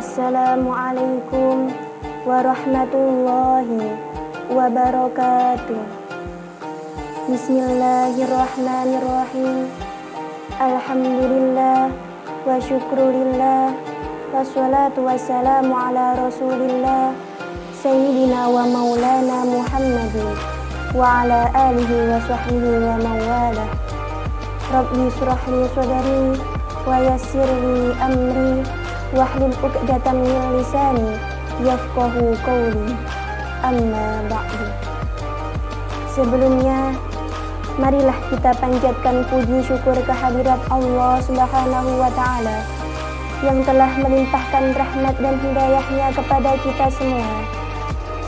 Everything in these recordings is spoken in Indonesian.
Assalamualaikum warahmatullahi wabarakatuh. Bismillahirrahmanirrahim. Alhamdulillah wa syukrulillah wassalatu wassalamu ala rasulillah sayyidina wa maulana Muhammadin wa ala alihi wa sahbihi wa mawala. Rabbi surah li sadri wa yassir li amri wahlul 'uqdatam min lisani yafqahu qawli. Amma ba'du. Sebelumnya, marilah kita panjatkan puji syukur kehadirat Allah Subhanahu wa Ta'ala yang telah melimpahkan rahmat dan hidayahnya kepada kita semua,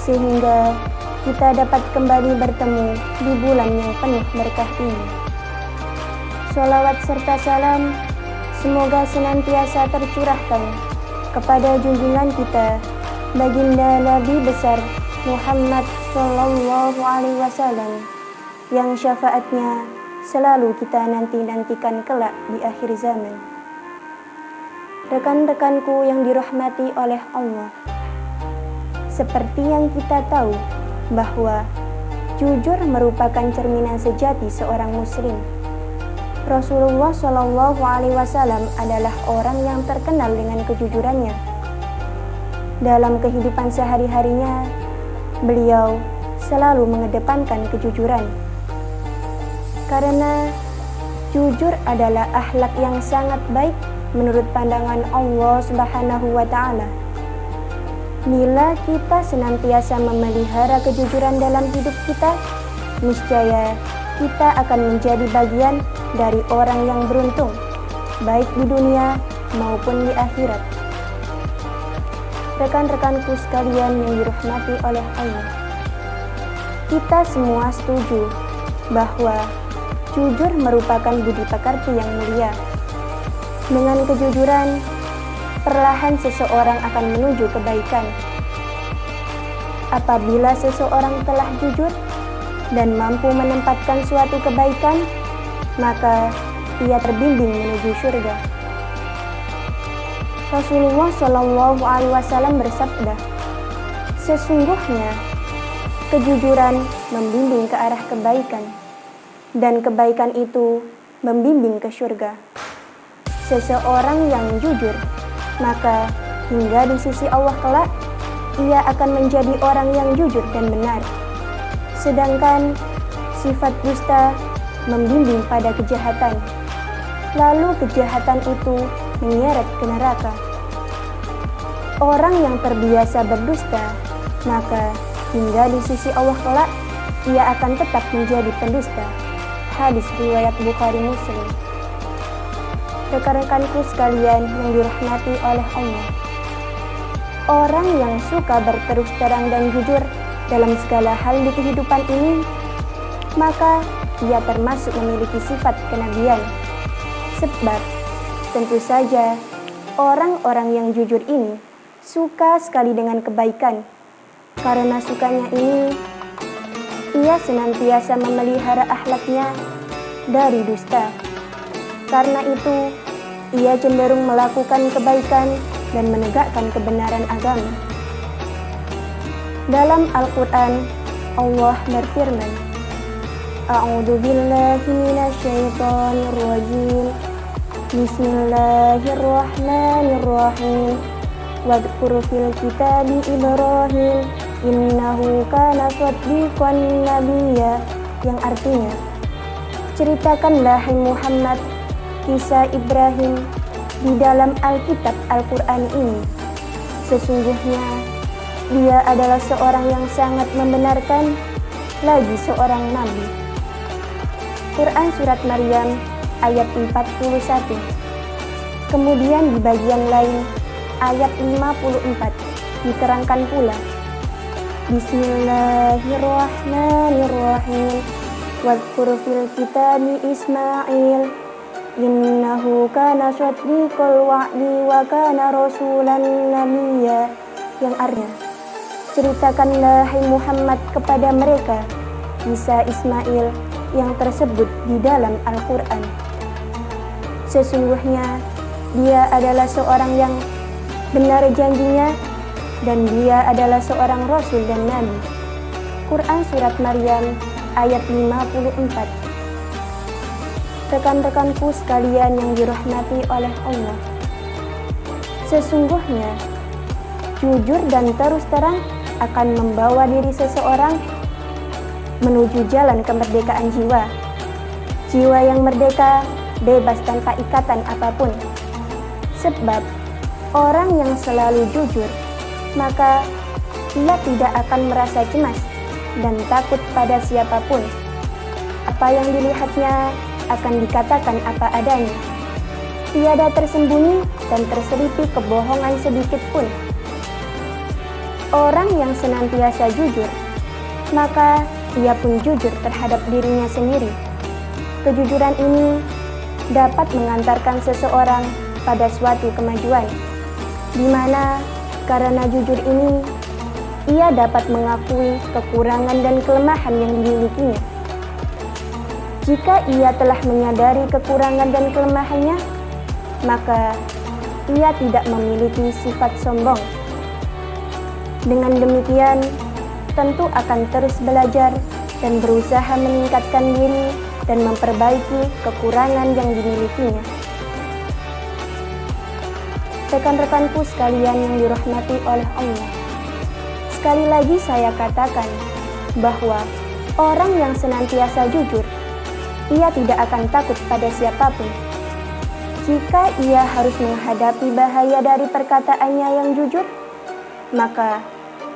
sehingga kita dapat kembali bertemu di bulan yang penuh berkah ini. Sholawat serta salam semoga senantiasa tercurahkan kepada junjungan kita, baginda Nabi besar Muhammad Sallallahu Alaihi Wasallam, yang syafaatnya selalu kita nantikan kelak di akhir zaman. Rekan-rekanku yang dirahmati oleh Allah, seperti yang kita tahu bahwa jujur merupakan cerminan sejati seorang muslim. Rasulullah Shallallahu Alaihi Wasallam adalah orang yang terkenal dengan kejujurannya. Dalam kehidupan sehari-harinya, beliau selalu mengedepankan kejujuran. Karena jujur adalah akhlak yang sangat baik menurut pandangan Allah Subhanahu wa Ta'ala. Bila kita senantiasa memelihara kejujuran dalam hidup kita, niscaya kita akan menjadi bagian dari orang yang beruntung, baik di dunia maupun di akhirat. Rekan-rekanku sekalian yang dirahmati oleh Allah, kita semua setuju bahwa jujur merupakan budi pekerti yang mulia. Dengan kejujuran, perlahan seseorang akan menuju kebaikan. Apabila seseorang telah jujur dan mampu menempatkan suatu kebaikan, maka ia terbimbing menuju surga. Rasulullah Shallallahu Alaihi Wasallam bersabda, sesungguhnya kejujuran membimbing ke arah kebaikan, dan kebaikan itu membimbing ke surga. Seseorang yang jujur, maka hingga di sisi Allah kelak, ia akan menjadi orang yang jujur dan benar. Sedangkan sifat dusta membimbing pada kejahatan, lalu kejahatan itu menyeret ke neraka. Orang yang terbiasa berdusta, maka hingga di sisi Allah kelak, ia akan tetap menjadi pendusta. Hadis riwayat Bukhari Muslim. Rekan-rekanku sekalian yang dirahmati oleh Allah, orang yang suka berterus terang dan jujur dalam segala hal di kehidupan ini, maka ia termasuk memiliki sifat kenabian. Sebab tentu saja orang-orang yang jujur ini suka sekali dengan kebaikan. Karena sukanya ini, ia senantiasa memelihara akhlaknya dari dusta. Karena itu, ia cenderung melakukan kebaikan dan menegakkan kebenaran agama. Dalam Al-Quran, Allah berfirman, A'udzu billahi minasyaitonir rajim. Bismillahirrahmanirrahim. Wadhkur fil kitabi Ibrahim innahu kana shaddiqan nabiyya, yang artinya, ceritakanlah hai Muhammad kisah Ibrahim di dalam Alkitab Al-Quran ini. Sesungguhnya dia adalah seorang yang sangat membenarkan, lagi seorang nabi. Quran Surat Maryam ayat 41. Kemudian di bagian lain ayat 54 diterangkan pula, Bismillahirrahmanirrahim. Wadhkur fil kitabi Ismail innahu kana shaddiqal wa'di wa kana rasulan nabiyya, yang artinya, ceritakanlah hai Muhammad kepada mereka kisah Ismail yang tersebut di dalam Al-Quran. Sesungguhnya dia adalah seorang yang benar janjinya, dan dia adalah seorang Rasul dan Nabi. Quran Surat Maryam ayat 54. Rekan-rekanku sekalian yang dirahmati oleh Allah, sesungguhnya jujur dan terus terang akan membawa diri seseorang menuju jalan kemerdekaan jiwa. Jiwa yang merdeka, bebas tanpa ikatan apapun. Sebab orang yang selalu jujur, maka ia tidak akan merasa cemas dan takut pada siapapun. Apa yang dilihatnya akan dikatakan apa adanya. Tiada tersembunyi dan terselipik kebohongan sedikit pun. Orang yang senantiasa jujur, maka ia pun jujur terhadap dirinya sendiri. Kejujuran ini dapat mengantarkan seseorang pada suatu kemajuan, di mana karena jujur ini ia dapat mengakui kekurangan dan kelemahan yang dimilikinya. Jika ia telah menyadari kekurangan dan kelemahannya, maka ia tidak memiliki sifat sombong. Dengan demikian, tentu akan terus belajar dan berusaha meningkatkan diri dan memperbaiki kekurangan yang dimilikinya. Rekan-rekanku sekalian yang dirahmati oleh Allah, sekali lagi saya katakan bahwa orang yang senantiasa jujur, ia tidak akan takut pada siapapun. Jika ia harus menghadapi bahaya dari perkataannya yang jujur, maka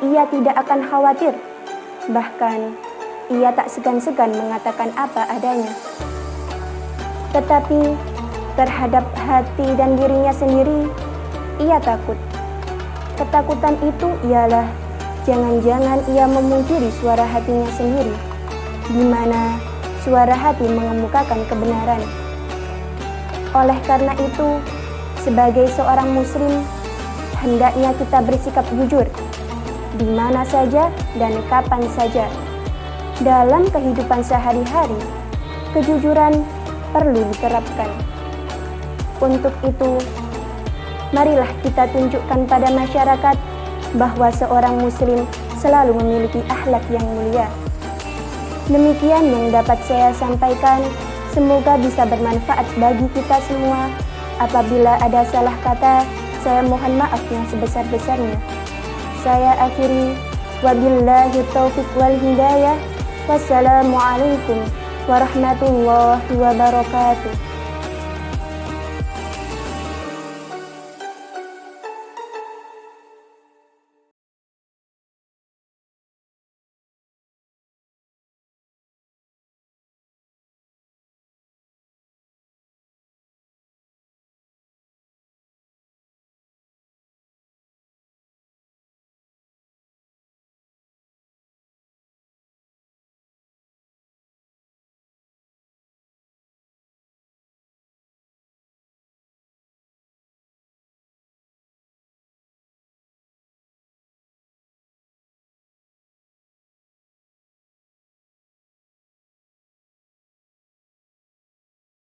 ia tidak akan khawatir. Bahkan, ia tak segan-segan mengatakan apa adanya. Tetapi, terhadap hati dan dirinya sendiri, ia takut. Ketakutan itu ialah jangan-jangan ia memungkiri suara hatinya sendiri, di mana suara hati mengemukakan kebenaran. Oleh karena itu, sebagai seorang muslim, hendaknya kita bersikap jujur, di mana saja dan kapan saja. Dalam kehidupan sehari-hari, kejujuran perlu diterapkan. Untuk itu, marilah kita tunjukkan pada masyarakat bahwa seorang muslim selalu memiliki akhlak yang mulia. Demikian yang dapat saya sampaikan, semoga bisa bermanfaat bagi kita semua. Apabila ada salah kata, saya mohon maaf yang sebesar-besarnya. Saya akhiri, wabillahi taufiq wal hidayah. Wassalamualaikum warahmatullahi wabarakatuh.